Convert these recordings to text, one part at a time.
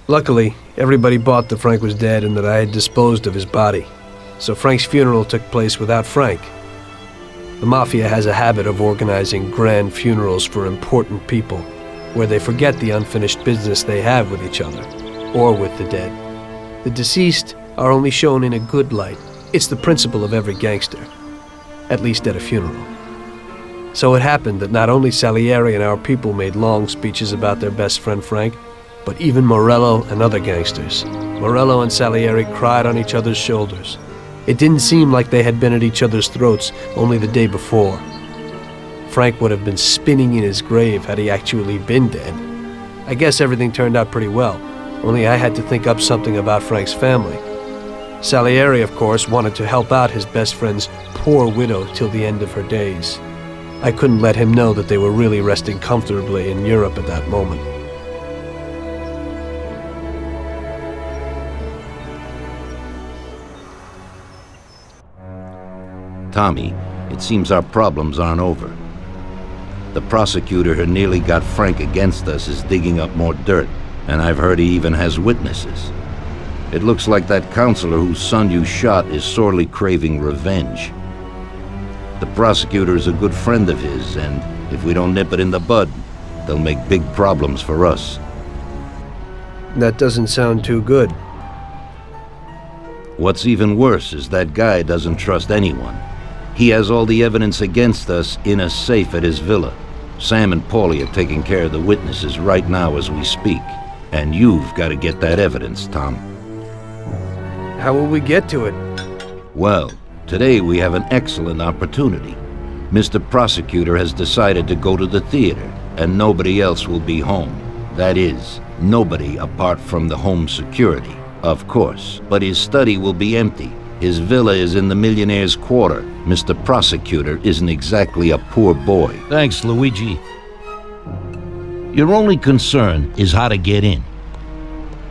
Luckily, everybody bought that Frank was dead and that I had disposed of his body. So Frank's funeral took place without Frank. The Mafia has a habit of organizing grand funerals for important people, where they forget the unfinished business they have with each other, or with the dead. The deceased are only shown in a good light. It's the principle of every gangster, at least at a funeral. So it happened that not only Salieri and our people made long speeches about their best friend Frank, but even Morello and other gangsters. Morello and Salieri cried on each other's shoulders. It didn't seem like they had been at each other's throats only the day before. Frank would have been spinning in his grave had he actually been dead. I guess everything turned out pretty well, only I had to think up something about Frank's family. Salieri, of course, wanted to help out his best friend's poor widow till the end of her days. I couldn't let him know that they were really resting comfortably in Europe at that moment. Tommy, it seems our problems aren't over. The prosecutor who nearly got Frank against us is digging up more dirt, and I've heard he even has witnesses. It looks like that counselor whose son you shot is sorely craving revenge. The prosecutor is a good friend of his, and if we don't nip it in the bud, they'll make big problems for us. That doesn't sound too good. What's even worse is that guy doesn't trust anyone. He has all the evidence against us in a safe at his villa. Sam and Paulie are taking care of the witnesses right now as we speak. And you've got to get that evidence, Tom. How will we get to it? Well, today we have an excellent opportunity. Mr. Prosecutor has decided to go to the theater, and nobody else will be home. That is, nobody apart from the home security, of course. But his study will be empty. His villa is in the Millionaire's Quarter. Mr. Prosecutor isn't exactly a poor boy. Thanks, Luigi. Your only concern is how to get in.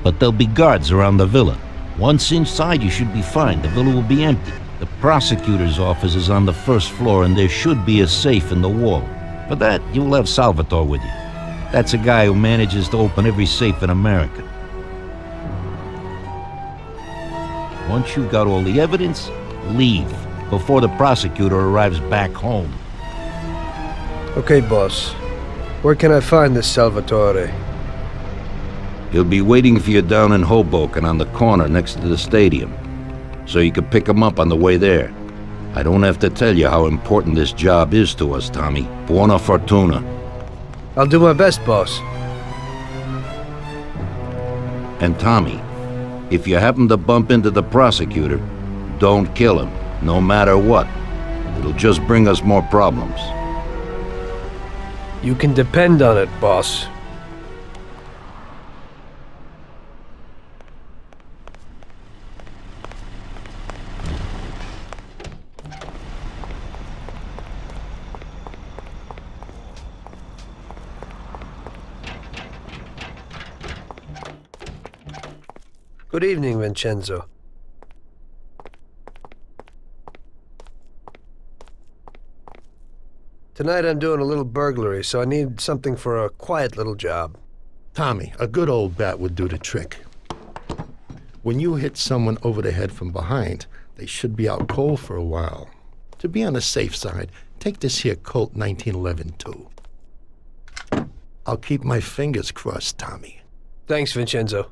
But there'll be guards around the villa. Once inside, you should be fine. The villa will be empty. The prosecutor's office is on the first floor, and there should be a safe in the wall. For that, you'll have Salvatore with you. That's a guy who manages to open every safe in America. Once you've got all the evidence, leave before the prosecutor arrives back home. Okay, boss. Where can I find this Salvatore? He'll be waiting for you down in Hoboken on the corner next to the stadium, so you can pick him up on the way there. I don't have to tell you how important this job is to us, Tommy. Buona fortuna. I'll do my best, boss. And Tommy, if you happen to bump into the prosecutor, don't kill him, no matter what. It'll just bring us more problems. You can depend on it, boss. Good evening, Vincenzo. Tonight I'm doing a little burglary, so I need something for a quiet little job. Tommy, a good old bat would do the trick. When you hit someone over the head from behind, they should be out cold for a while. To be on the safe side, take this here Colt 1911 too. I'll keep my fingers crossed, Tommy. Thanks, Vincenzo.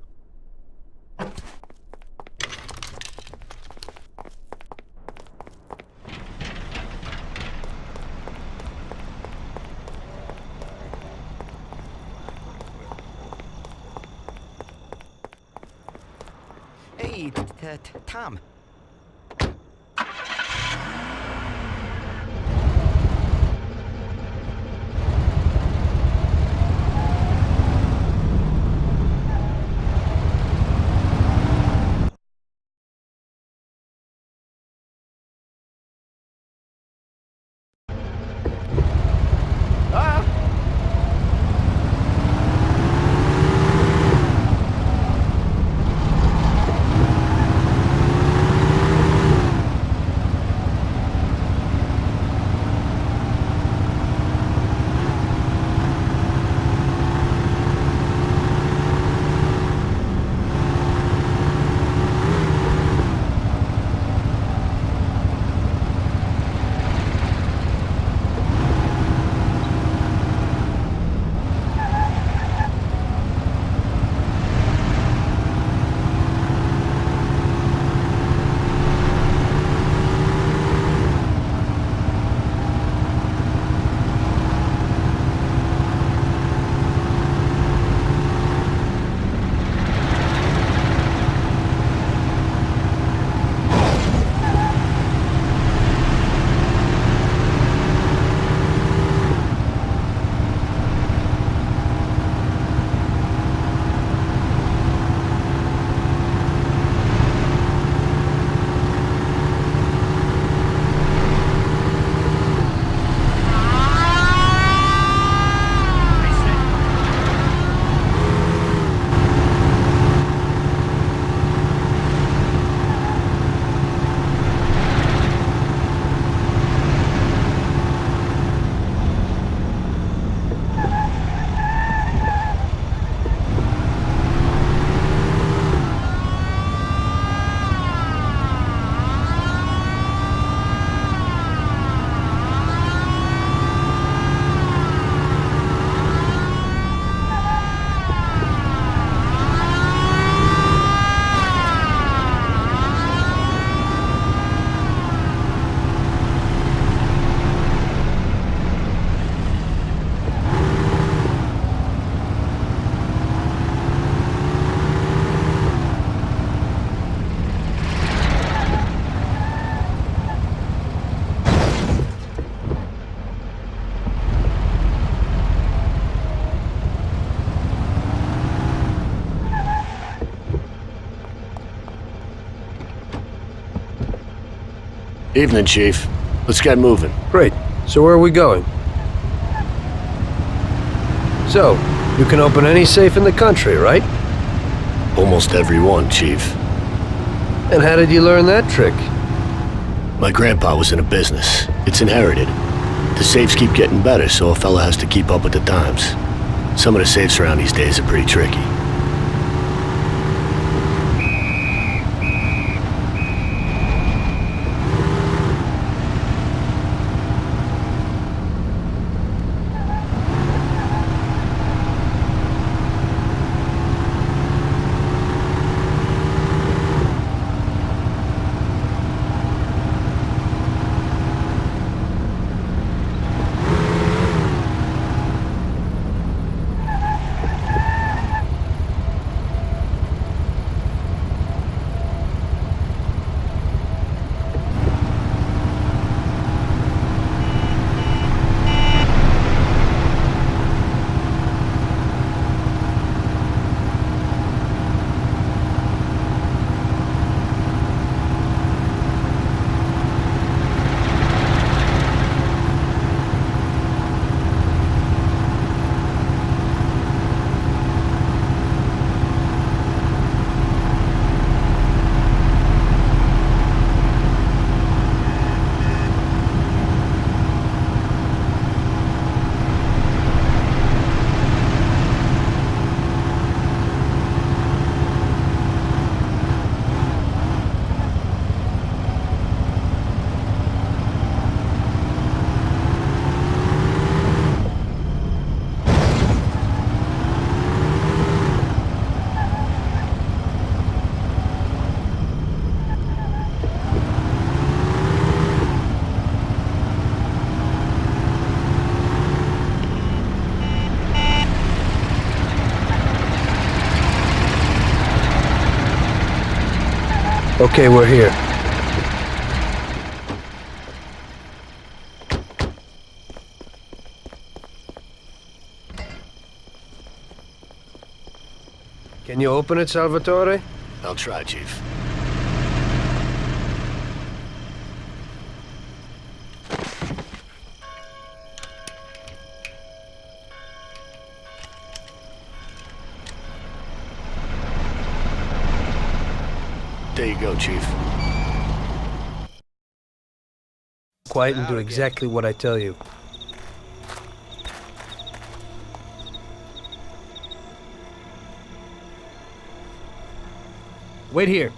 Hey, Tom. Evening, Chief. Let's get moving. Great. So where are we going? So, you can open any safe in the country, right? Almost every one, Chief. And how did you learn that trick? My grandpa was in a business. It's inherited. The safes keep getting better, so a fella has to keep up with the times. Some of the safes around these days are pretty tricky. Okay, we're here. Can you open it, Salvatore? I'll try, Chief. There you go, Chief. Quiet and do exactly what I tell you. Wait here.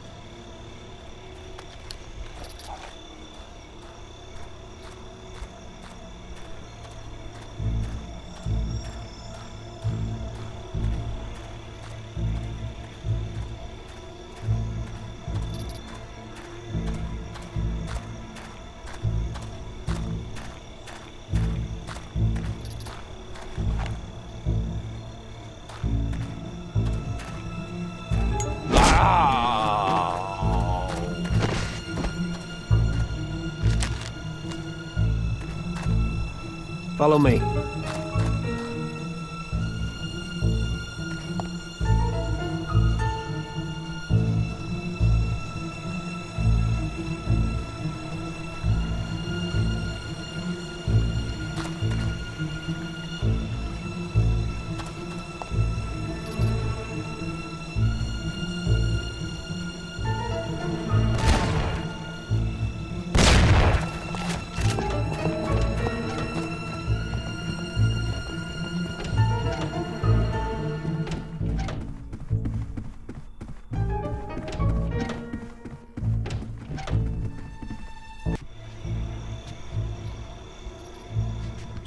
Follow me.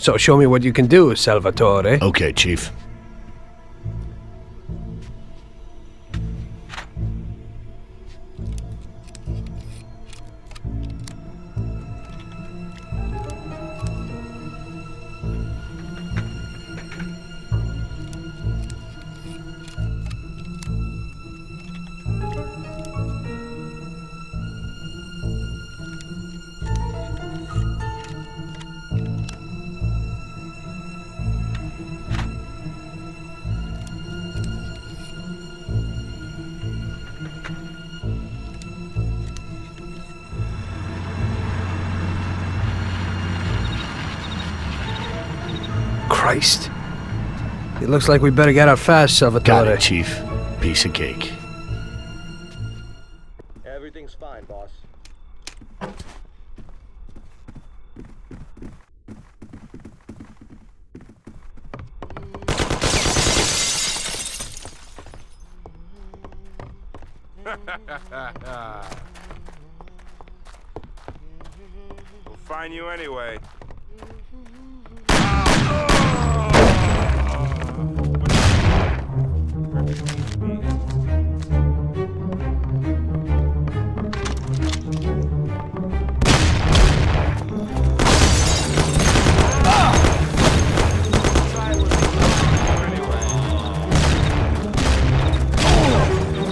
So show me what you can do, Salvatore. Okay, Chief. Christ. It looks like we better get out fast, Salvatore. Got it, Chief. Piece of cake. Everything's fine, boss. We'll find you anyway.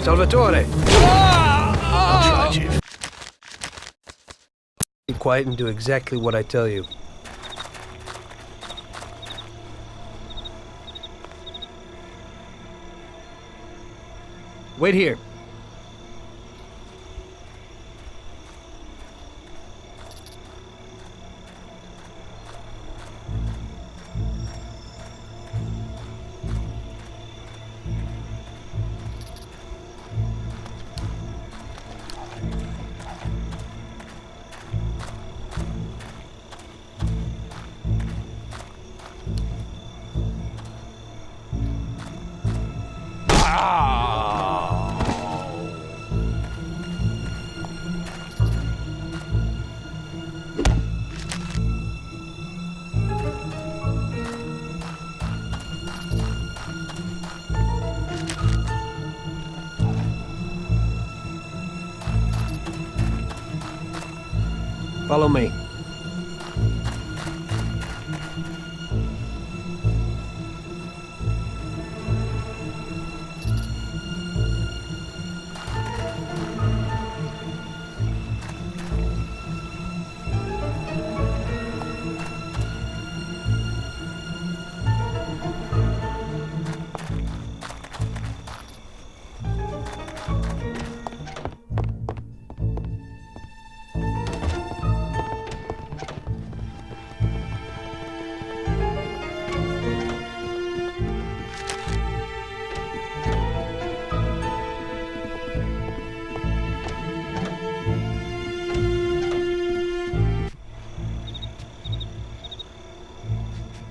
Salvatore! I'll try, Chief. Be quiet and do exactly what I tell you. Wait here. Follow me.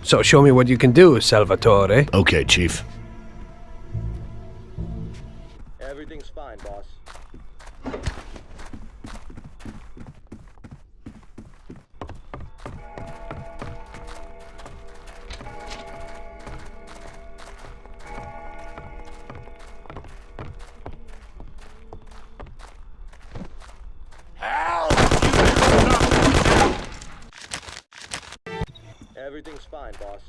So show me what you can do, Salvatore. Okay, Chief. Everything's fine, boss. Everything's fine, boss.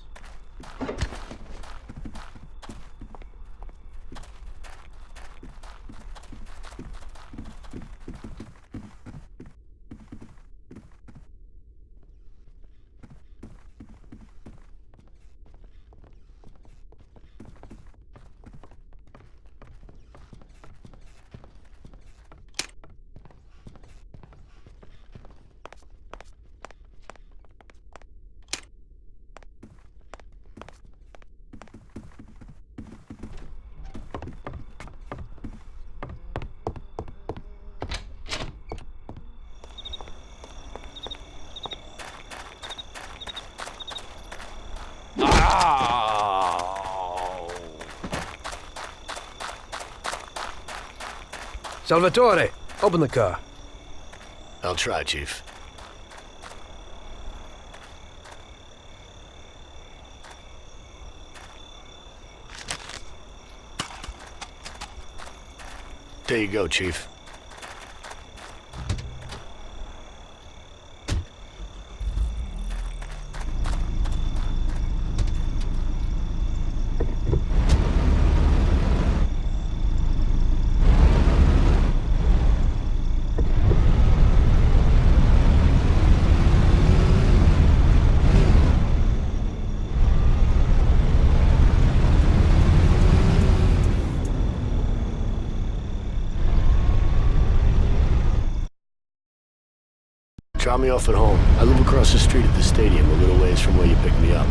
Salvatore, open the car. I'll try, Chief. There you go, Chief. Drop me off at home. I live across the street at the stadium, a little ways from where you picked me up.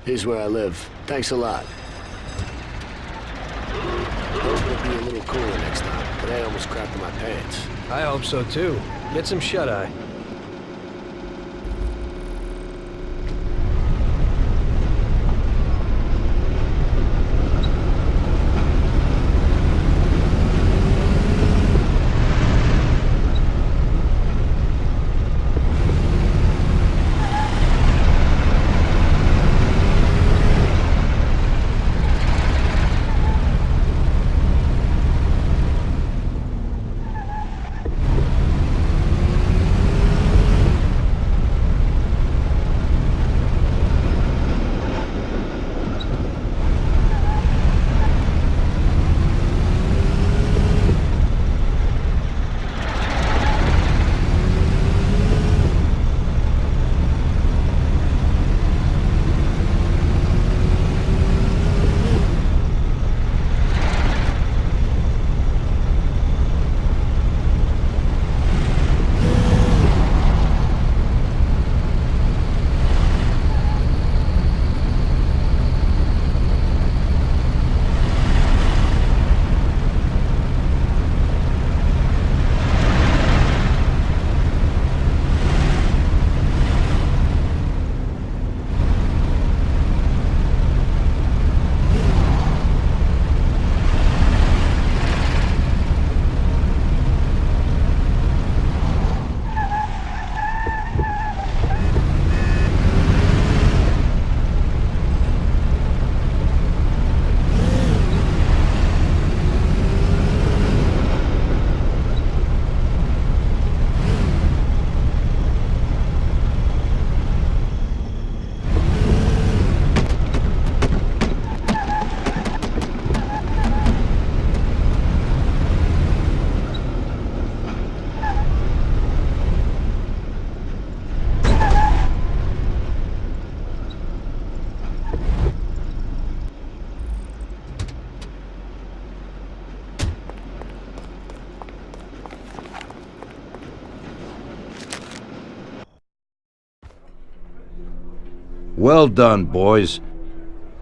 Here's where I live. Thanks a lot. Hope it'll be a little cooler next time. Today I almost crapped in my pants. I hope so too. Get some shut-eye. Well done, boys.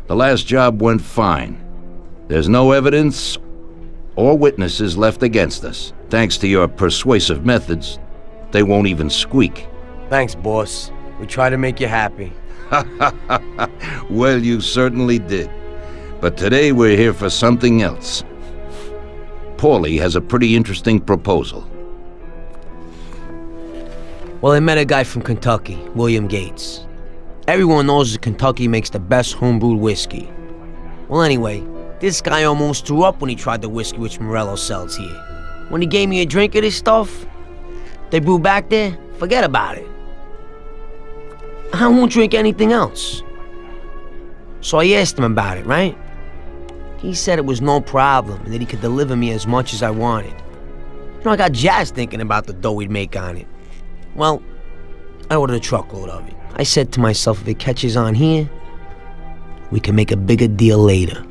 The last job went fine. There's no evidence or witnesses left against us. Thanks to your persuasive methods, they won't even squeak. Thanks, boss. We try to make you happy. Well, you certainly did. But today we're here for something else. Paulie has a pretty interesting proposal. Well, I met a guy from Kentucky, William Gates. Everyone knows that Kentucky makes the best homebrewed whiskey. Well, anyway, this guy almost threw up when he tried the whiskey which Morello sells here. When he gave me a drink of this stuff they brew back there, forget about it. I won't drink anything else. So I asked him about it, right? He said it was no problem and that he could deliver me as much as I wanted. You know, I got jazzed thinking about the dough we'd make on it. Well, I ordered a truckload of it. I said to myself, if it catches on here, we can make a bigger deal later.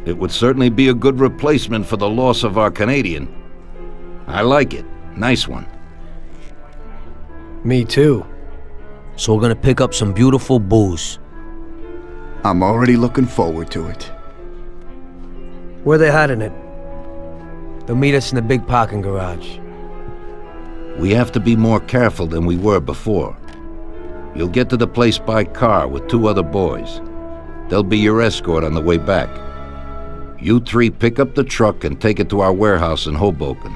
It would certainly be a good replacement for the loss of our Canadian. I like it. Nice one. Me too. So we're gonna pick up some beautiful booze. I'm already looking forward to it. Where they hiding it? They'll meet us in the big parking garage. We have to be more careful than we were before. You'll get to the place by car with 2 other boys. They'll be your escort on the way back. You 3 pick up the truck and take it to our warehouse in Hoboken.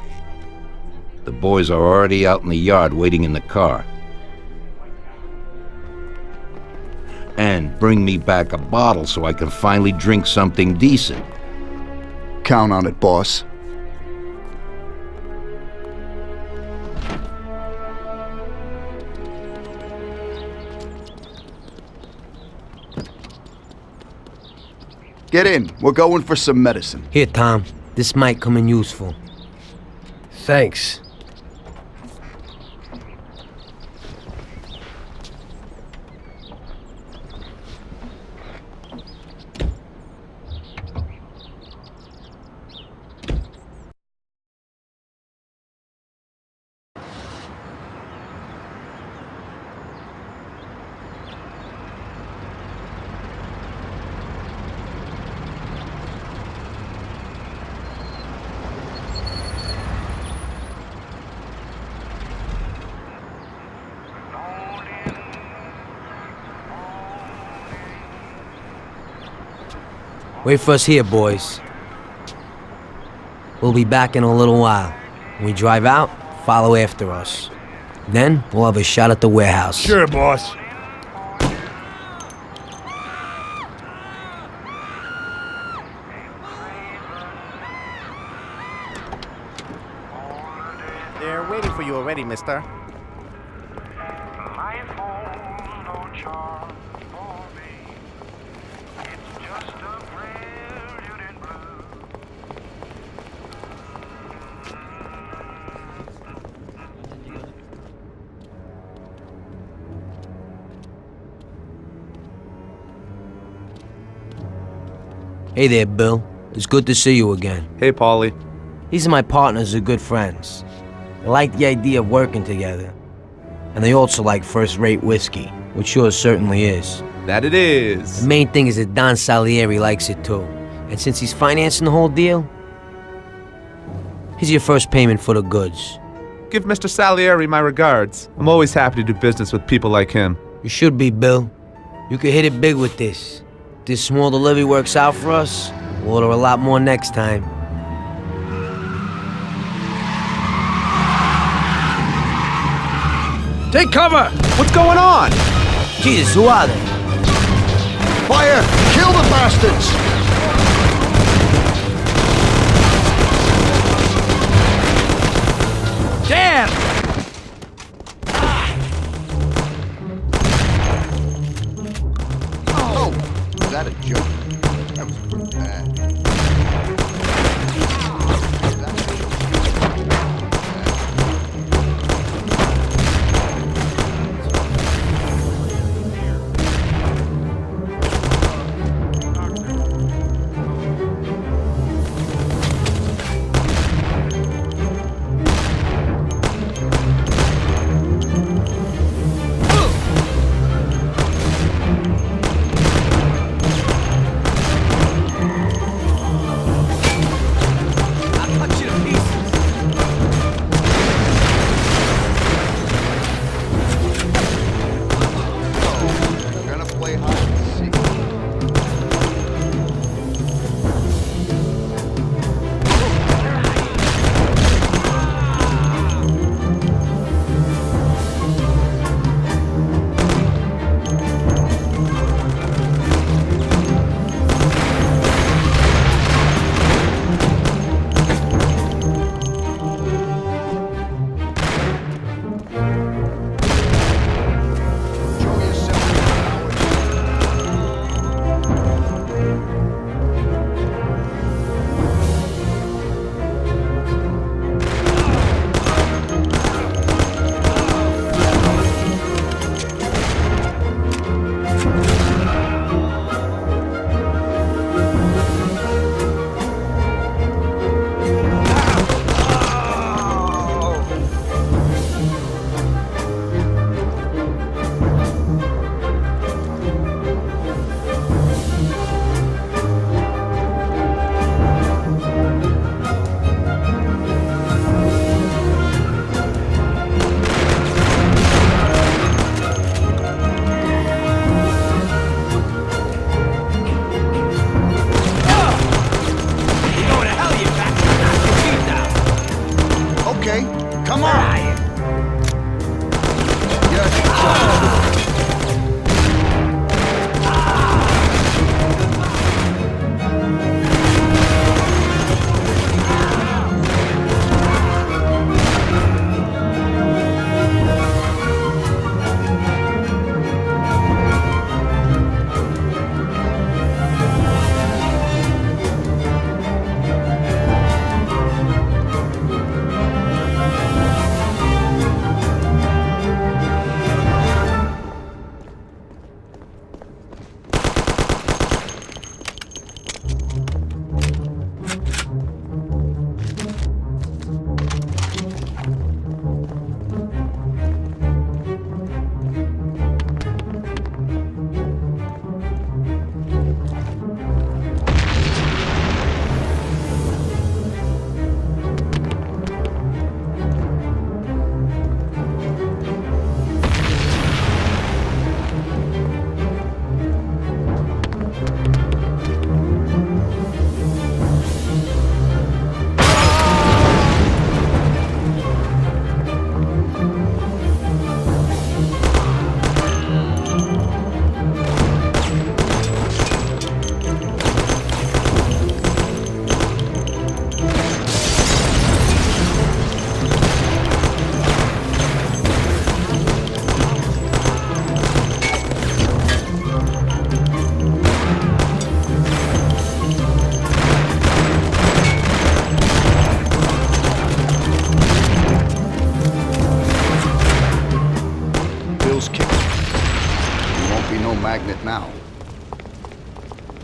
The boys are already out in the yard waiting in the car. And bring me back a bottle so I can finally drink something decent. Count on it, boss. Get in. We're going for some medicine. Here, Tom. This might come in useful. Thanks. Wait for us here, boys. We'll be back in a little while. When we drive out, follow after us. Then, we'll have a shot at the warehouse. Sure, boss. They're waiting for you already, mister. Hey there, Bill. It's good to see you again. Hey, Paulie. These are my partners who are good friends. They like the idea of working together. And they also like first-rate whiskey, which yours certainly is. That it is. The main thing is that Don Salieri likes it too. And since he's financing the whole deal, here's your first payment for the goods. Give Mr. Salieri my regards. I'm always happy to do business with people like him. You should be, Bill. You could hit it big with this. If this small delivery works out for us, we'll order a lot more next time. Take cover! What's going on? Jesus, who are they? Fire! Kill the bastards! Damn! Oh, was that a joke? That was pretty bad. Was that a joke?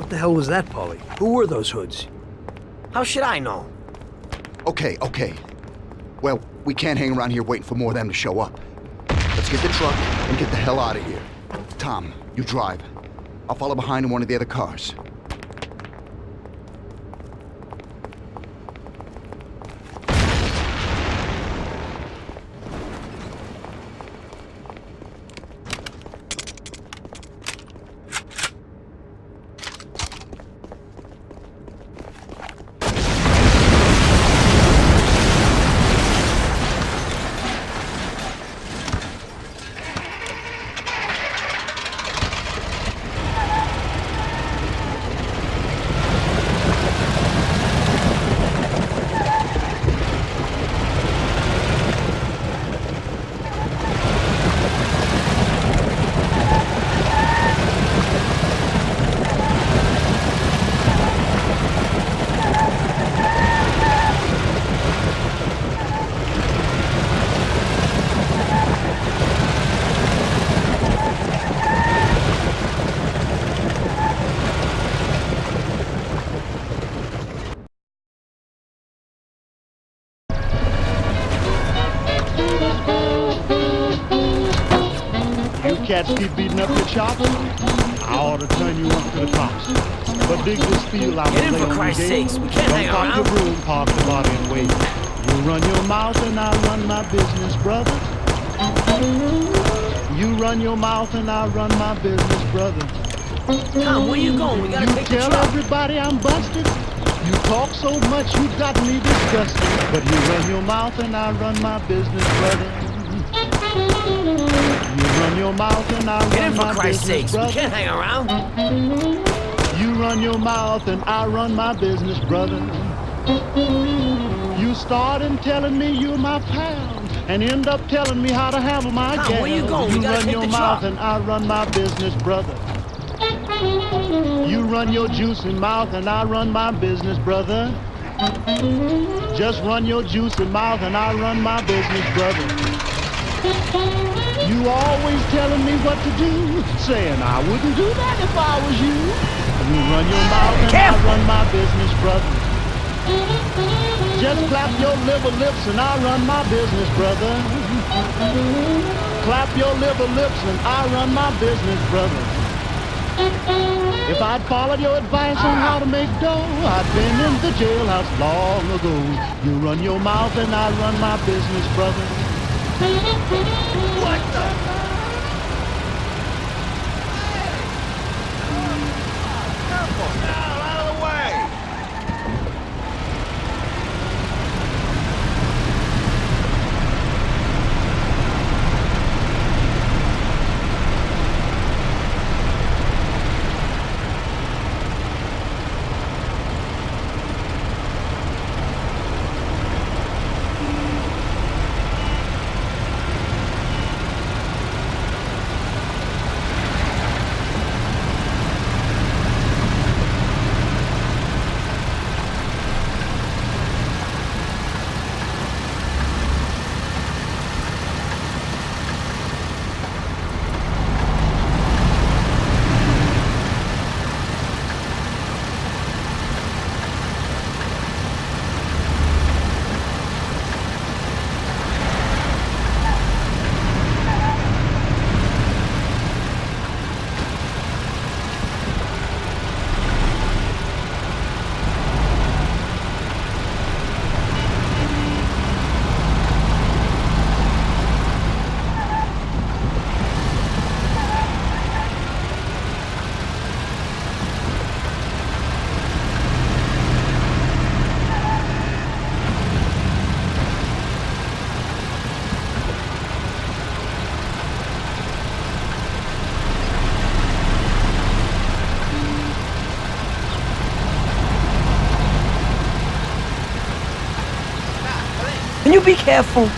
What the hell was that, Paulie? Who were those hoods? How should I know? Okay. Well, we can't hang around here waiting for more of them to show up. Let's get the truck and get the hell out of here. Tom, you drive. I'll follow behind in one of the other cars. Cats keep beating up your chops, I ought to turn you up to the cops. But dig this field out Get in lay for on Christ's your gate. sakes, we can't hang Don't park your around. broom, park the body and wait. You run your mouth and I run my business, brother. You run your mouth and I run my business, brother. Tom, where you going? We gotta You take the tell truck. everybody I'm busted. You talk so much you got me disgusted. But you run your mouth and I run my business, brother. You run your mouth and I Get in run for my Christ's business, sakes, we brother. can't hang around. You run your mouth and I run my business, brother. You start in telling me you're my pal and end up telling me how to handle my Tom, gal. where you going? We You gotta run take your the mouth truck. and I run my business, brother. You run your juicy mouth and I run my business, brother. Just run your juicy mouth and I run my business, brother. You always telling me what to do, saying I wouldn't do that if I was you. You run your mouth and I run my business, brother. Just clap your liver lips and I run my business, brother. Clap your liver lips and I run my business, brother. If I'd followed your advice on how to make dough, I'd been in the jailhouse long ago. You run your mouth and I run my business, brother. What the? Careful now, out of the way! Can you be careful?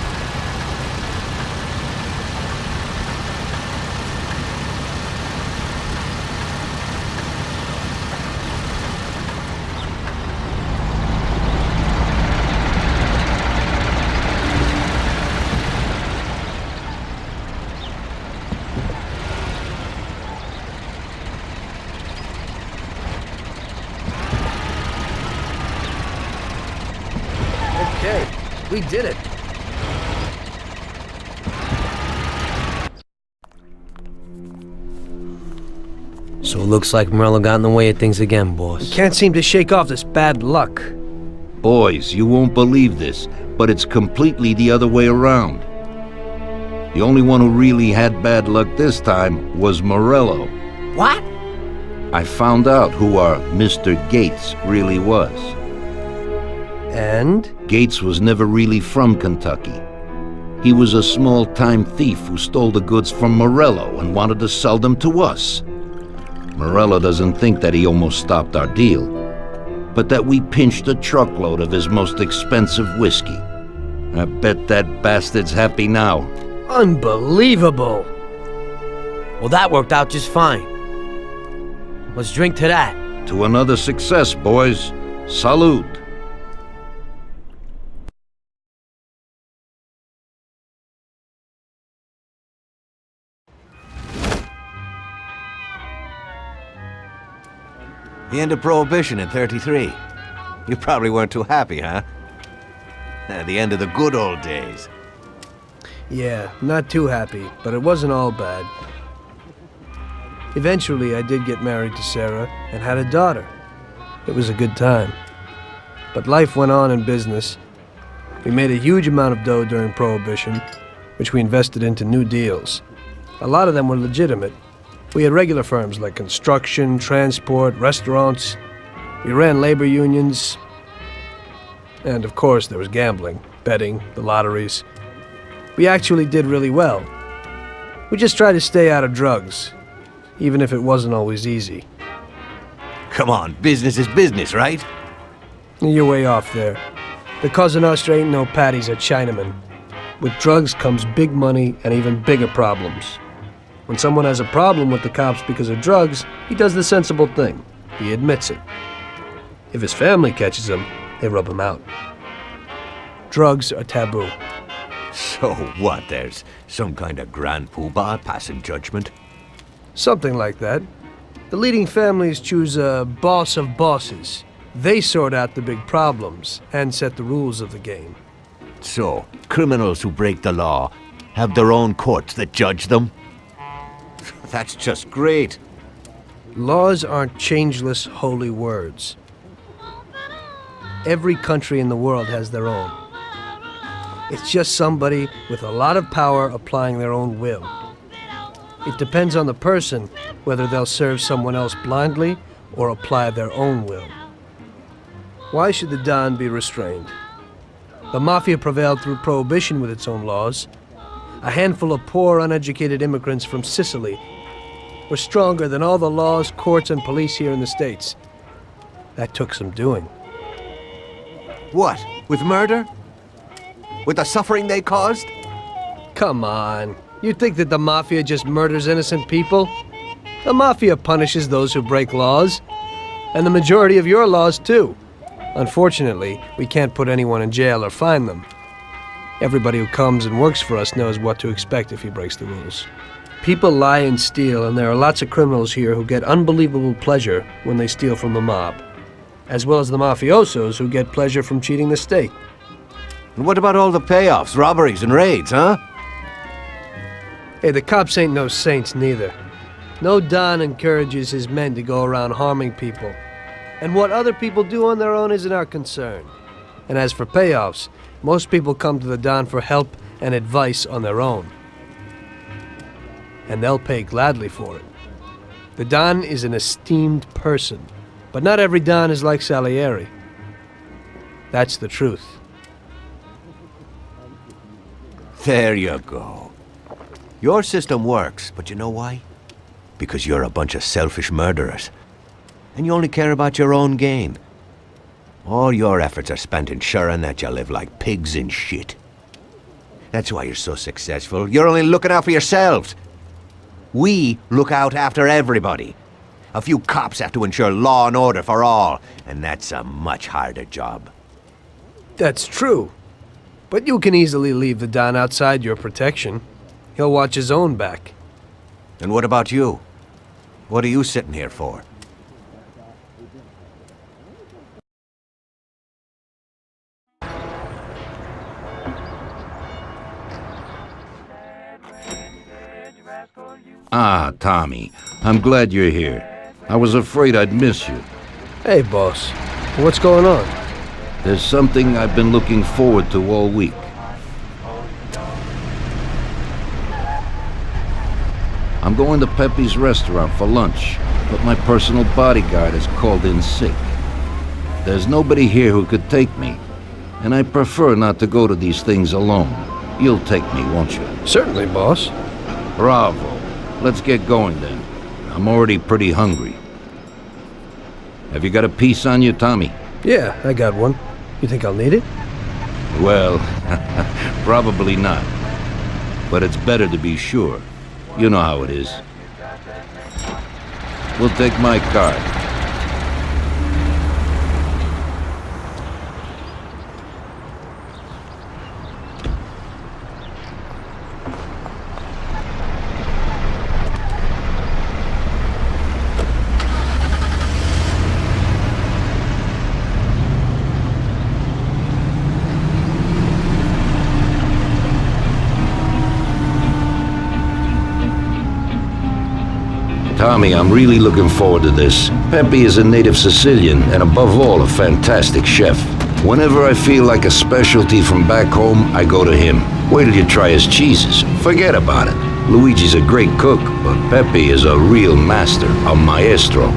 We did it. So it looks like Morello got in the way of things again, boss. Can't seem to shake off this bad luck. Boys, you won't believe this, but it's completely the other way around. The only one who really had bad luck this time was Morello. What? I found out who our Mr. Gates really was. And? Gates was never really from Kentucky. He was a small-time thief who stole the goods from Morello and wanted to sell them to us. Morello doesn't think that he almost stopped our deal, but that we pinched a truckload of his most expensive whiskey. I bet that bastard's happy now. Unbelievable! Well, that worked out just fine. Let's drink to that. To another success, boys. Salud. The end of Prohibition in '33. You probably weren't too happy, huh? The end of the good old days. Yeah, not too happy, but it wasn't all bad. Eventually, I did get married to Sarah and had a daughter. It was a good time. But life went on in business. We made a huge amount of dough during Prohibition, which we invested into new deals. A lot of them were legitimate. We had regular firms like construction, transport, restaurants. We ran labor unions. And of course, there was gambling, betting, the lotteries. We actually did really well. We just tried to stay out of drugs, even if it wasn't always easy. Come on, business is business, right? You're way off there. The Cosa Nostra ain't no patties or Chinamen. With drugs comes big money and even bigger problems. When someone has a problem with the cops because of drugs, he does the sensible thing. He admits it. If his family catches him, they rub him out. Drugs are taboo. So what, there's some kind of grand poobah passing judgment? Something like that. The leading families choose a boss of bosses. They sort out the big problems and set the rules of the game. So, criminals who break the law have their own courts that judge them? That's just great. Laws aren't changeless holy words. Every country in the world has their own. It's just somebody with a lot of power applying their own will. It depends on the person whether they'll serve someone else blindly or apply their own will. Why should the Don be restrained? The Mafia prevailed through Prohibition with its own laws. A handful of poor, uneducated immigrants from Sicily were stronger than all the laws, courts, and police here in the States. That took some doing. What? With murder? With the suffering they caused? Come on. You think that the Mafia just murders innocent people? The Mafia punishes those who break laws. And the majority of your laws, too. Unfortunately, we can't put anyone in jail or fine them. Everybody who comes and works for us knows what to expect if he breaks the rules. People lie and steal, and there are lots of criminals here who get unbelievable pleasure when they steal from the mob, as well as the mafiosos who get pleasure from cheating the state. And what about all the payoffs, robberies, and raids, huh? Hey, the cops ain't no saints neither. No Don encourages his men to go around harming people. And what other people do on their own isn't our concern. And as for payoffs, most people come to the Don for help and advice on their own. And they'll pay gladly for it. The Don is an esteemed person, but not every Don is like Salieri. That's the truth. There you go. Your system works, but you know why? Because you're a bunch of selfish murderers. And you only care about your own gain. All your efforts are spent ensuring that you live like pigs in shit. That's why you're so successful. You're only looking out for yourselves. We look out after everybody. A few cops have to ensure law and order for all, and that's a much harder job. That's true. But you can easily leave the Don outside your protection. He'll watch his own back. And what about you? What are you sitting here for? Ah, Tommy, I'm glad you're here. I was afraid I'd miss you. Hey, boss. What's going on? There's something I've been looking forward to all week. I'm going to Pepe's restaurant for lunch, but my personal bodyguard has called in sick. There's nobody here who could take me, and I prefer not to go to these things alone. You'll take me, won't you? Certainly, boss. Bravo. Let's get going then. I'm already pretty hungry. Have you got a piece on you, Tommy? Yeah, I got one. You think I'll need it? Well, probably not. But it's better to be sure. You know how it is. We'll take my card. Tommy, I'm really looking forward to this. Pepe is a native Sicilian, and above all, a fantastic chef. Whenever I feel like a specialty from back home, I go to him. Wait till you try his cheeses. Forget about it. Luigi's a great cook, but Pepe is a real master, a maestro.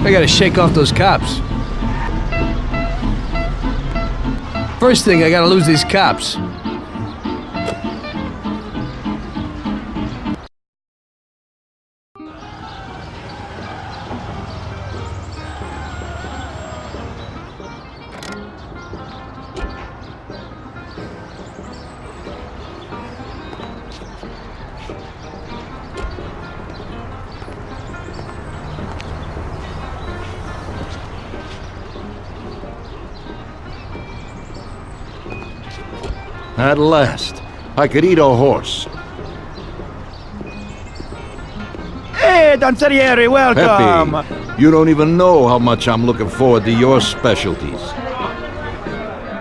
I gotta shake off those cops. First thing, I gotta lose these cops. At last, I could eat a horse. Hey, Danzerieri, welcome! Pepe, you don't even know how much I'm looking forward to your specialties.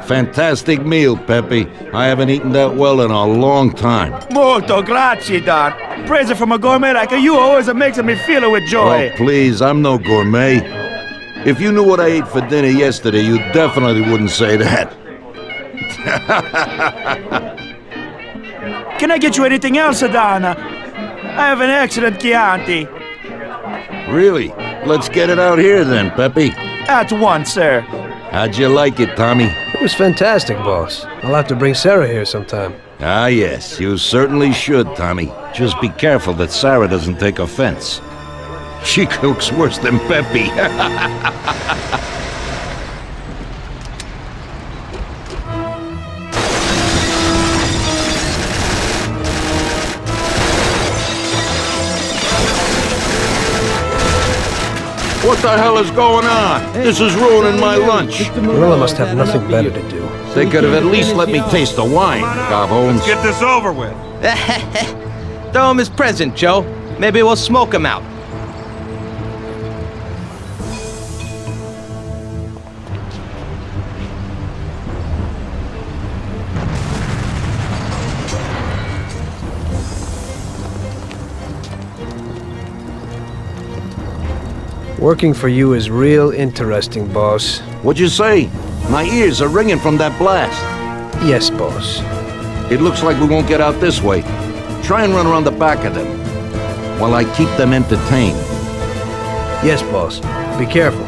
Fantastic meal, Pepe. I haven't eaten that well in a long time. Molto grazie, Don. Praise from a gourmet like you always makes me feel with joy. Oh, please, I'm no gourmet. If you knew what I ate for dinner yesterday, you definitely wouldn't say that. Can I get you anything else, Don? I have an excellent Chianti. Really? Let's get it out here then, Pepe. At once, sir. How'd you like it, Tommy? It was fantastic, boss. I'll have to bring Sarah here sometime. Ah, yes, you certainly should, Tommy. Just be careful that Sarah doesn't take offense. She cooks worse than Pepe. What the hell is going on? This is ruining my lunch. Morella must have nothing better to do. They could have at least let me taste the wine, Bob Holmes. Get this over with. Throw him his present, Joe. Maybe we'll smoke him out. Working for you is real interesting, boss. What'd you say? My ears are ringing from that blast. Yes, boss. It looks like we won't get out this way. Try and run around the back of them, while I keep them entertained. Yes, boss. Be careful.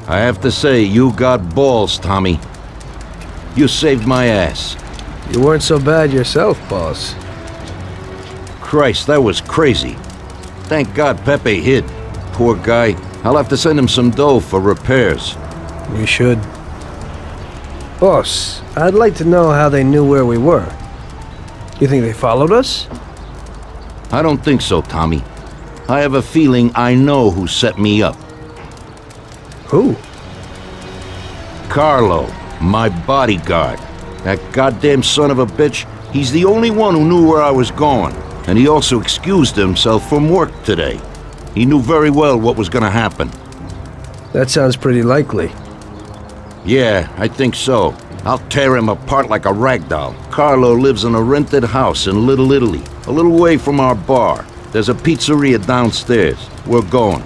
I have to say, you got balls, Tommy. You saved my ass. You weren't so bad yourself, boss. Christ, that was crazy. Thank God Pepe hid. Poor guy. I'll have to send him some dough for repairs. You should. Boss, I'd like to know how they knew where we were. You think they followed us? I don't think so, Tommy. I have a feeling I know who set me up. Who? Carlo, my bodyguard. That goddamn son of a bitch, he's the only one who knew where I was going. And he also excused himself from work today. He knew very well what was gonna happen. That sounds pretty likely. Yeah, I think so. I'll tear him apart like a rag doll. Carlo lives in a rented house in Little Italy, a little way from our bar. There's a pizzeria downstairs. We're going.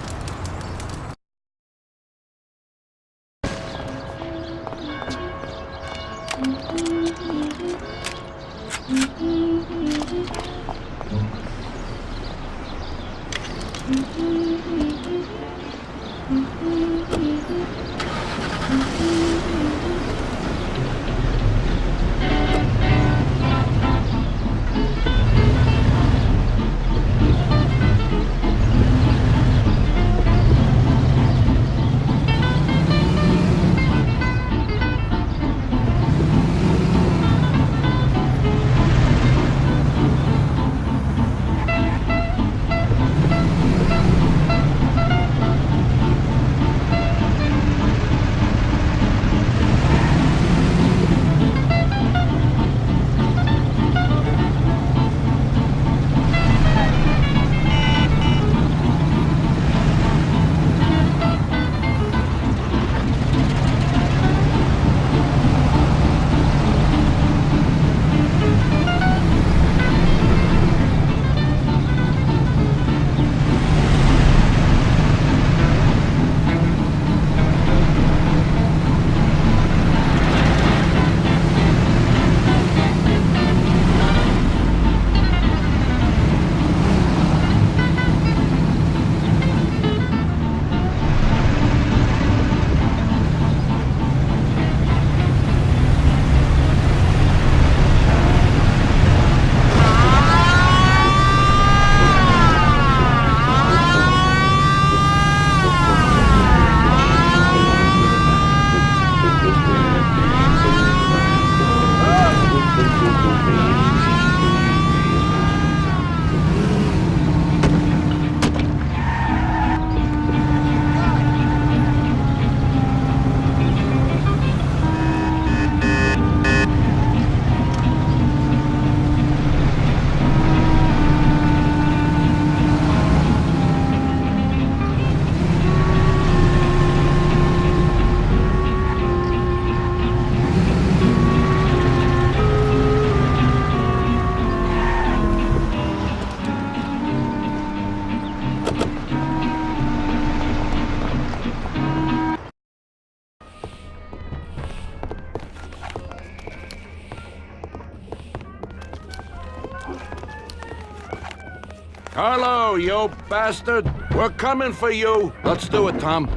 Carlo, you bastard! We're coming for you! Let's do it, Tom.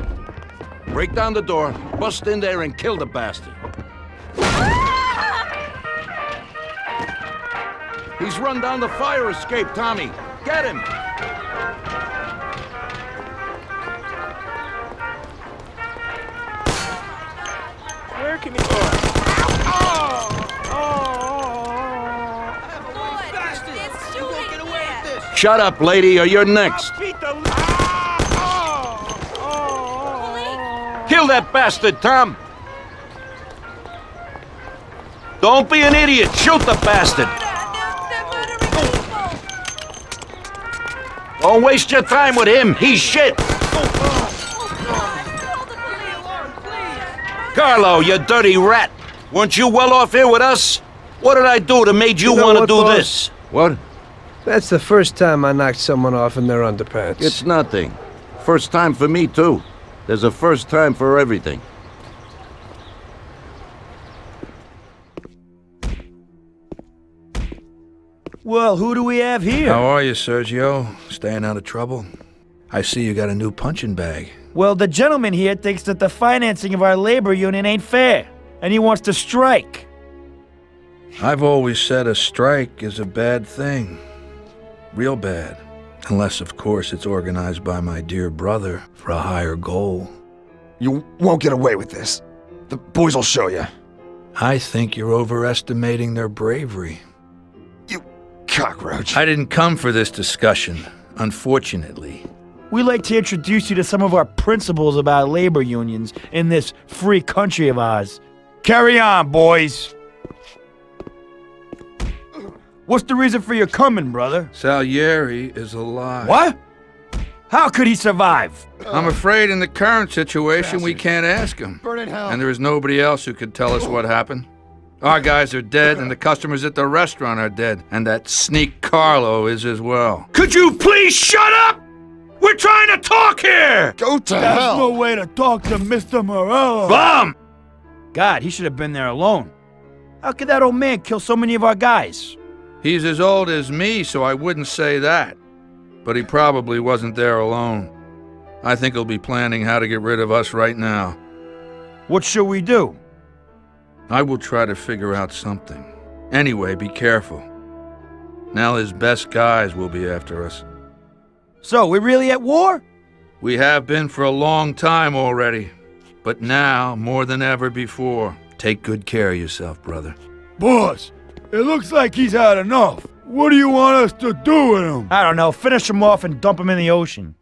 Break down the door, bust in there, and kill the bastard. He's run down the fire escape, Tommy. Get him! Where can he go? Shut up, lady, or you're next. Kill that bastard, Tom! Don't be an idiot! Shoot the bastard! Don't waste your time with him! He's shit! Carlo, you dirty rat! Weren't you well off here with us? What did I do that made you want to do this? What? That's the first time I knocked someone off in their underpants. It's nothing. First time for me, too. There's a first time for everything. Well, who do we have here? How are you, Sergio? Staying out of trouble? I see you got a new punching bag. Well, the gentleman here thinks that the financing of our labor union ain't fair, and he wants to strike. I've always said a strike is a bad thing. Real bad. Unless, of course, it's organized by my dear brother for a higher goal. You won't get away with this. The boys will show you. I think you're overestimating their bravery. You cockroach. I didn't come for this discussion, unfortunately. We'd like to introduce you to some of our principles about labor unions in this free country of ours. Carry on, boys. What's the reason for your coming, brother? Salieri is alive. What? How could he survive? I'm afraid in the current situation we can't ask him. Burn in hell. And there is nobody else who could tell us what happened. Our guys are dead, and the customers at the restaurant are dead. And that sneak Carlo is as well. Could you please shut up? We're trying to talk here! Go to hell! That's no way to talk to Mr. Morello. Bum! God, he should have been there alone. How could that old man kill so many of our guys? He's as old as me, so I wouldn't say that. But he probably wasn't there alone. I think he'll be planning how to get rid of us right now. What should we do? I will try to figure out something. Anyway, be careful. Now his best guys will be after us. So, we're really at war? We have been for a long time already. But now, more than ever before, take good care of yourself, brother. Boss, it looks like he's had enough. What do you want us to do with him? I don't know. Finish him off and dump him in the ocean.